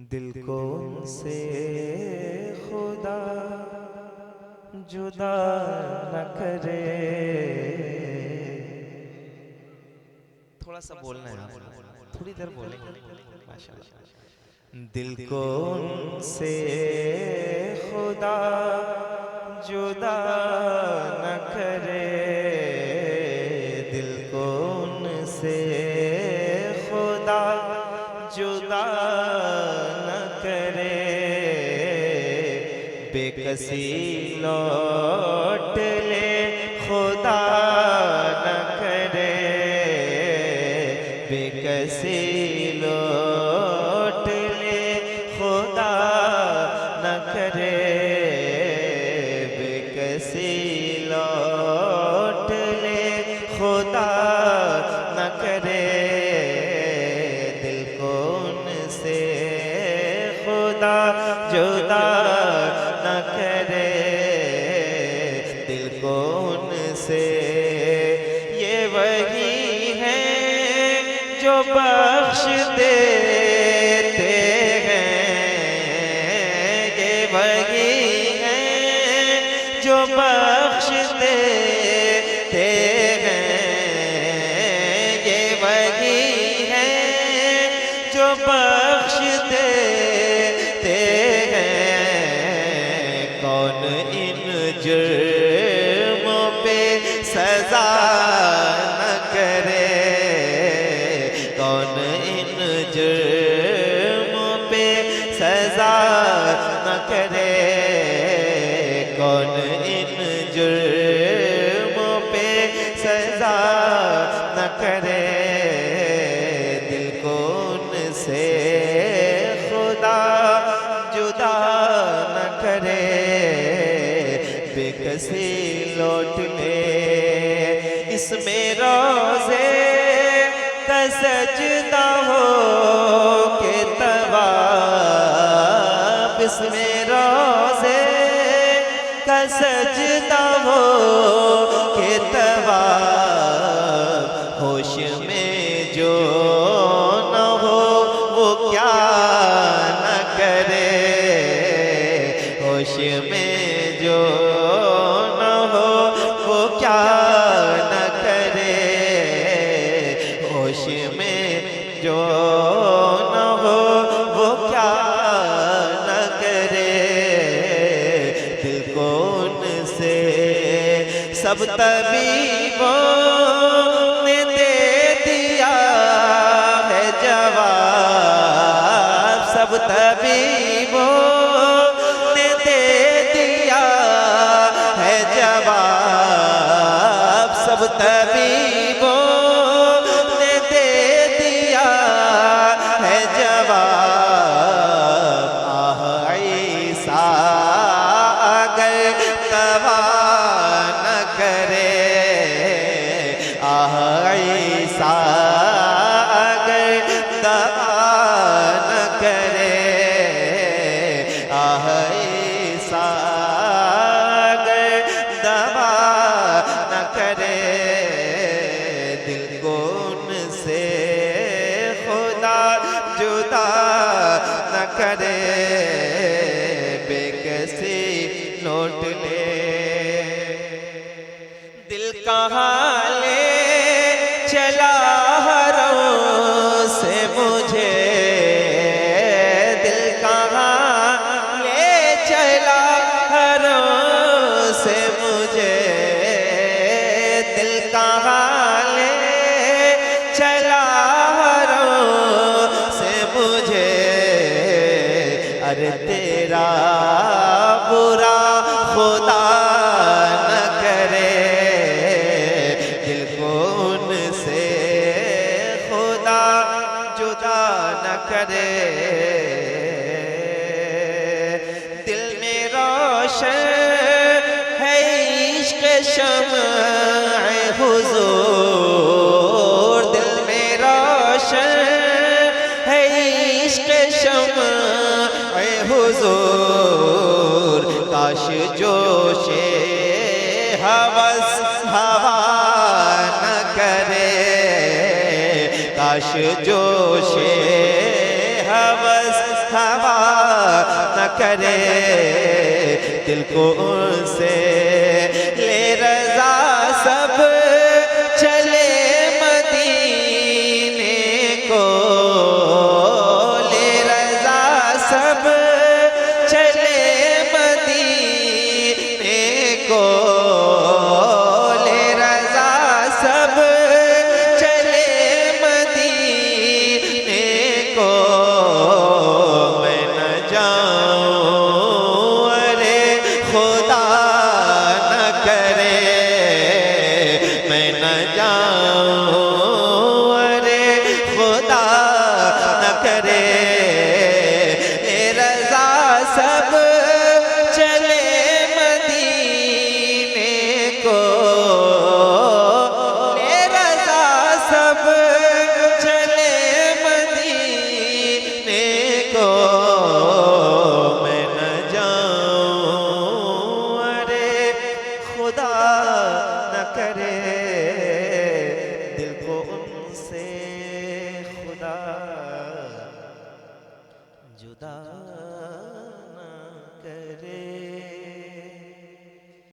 दिल को उनसे खुदा जुदा न करे। थोड़ा सा बोलना है, थोड़ी देर बोलेंगे माशाल्लाह। दिल को उनसे खुदा जुदा न करे, दिल को उनसे खुदा जुदा न करे। बेकसी लौट ले खुदा न करे, बेकसी लौट ले खुदा न करे, बेकसी लौट ले खुदा न करे। दिल को उनसे खुदा जुदा न करे, दिल को उनसे। ये वही है जो बख्श देते हैं, ये वही है जो बख्श देते हैं, ये वही है जो बख्श देते हैं। कौन इन जुर्मों पे सजा न करे, कौन इन जुर्मों पे सजा न करे, कौन इन जुर्मों पे सजा न करे। दिल को उनसे खुदा जुदा न करे, बेकसी लौट ले। इसमें रोज़े का सजदा हो के तवाफ, इसमें रोज़े का सजदा हो के तवाफ। होश में जो न हो वो क्या न करे, होश में जो न हो वो क्या न करे, होश में जो न हो वो क्या न करे। दिल को उनसे सब तबीबों ने दे दिया है जवाब, सब तबीबों ने दे दिया है जवाब, सब तबीबों ने दे दिया है जवाब। आह ईसा अगर तवा न करे, आह ईसा अगर तवा न करे, आह ईसा अगर दवा न करे। दिल को उनसे खुदा जुदा न करे, बेकसी लौट ले। दिल कहाँ ले चला हरों से मुझे, दिल कहाँ ले चला हरों से मुझे, दिल कहाँ ले चला हरों से मुझे। अरे तेरा बुरा खुदा न करे, दिल को उनसे खुदा जुदा न करे। दिल में रोशन है इश्क शम्अ हुजूर, दिल में रोशन है इश्क शम्अ हुजूर। काश जोशे हवस हवा न करे, काश जोशे हवस हवस हवा न करे दिल को उनसे ले रजा सब चले मदीने को ले रजा सब चले मदीने को ले रजा सब चले मदीने को मैं न जाऊं अरे खुदा न करे मैं न जाऊं अरे खुदा न करे ए रजा सब चले मदीने को ए रजा सब चले मदीने को मैं न जाऊं अरे खुदा न करे दिल को उनसे खुदा जुदा न करे।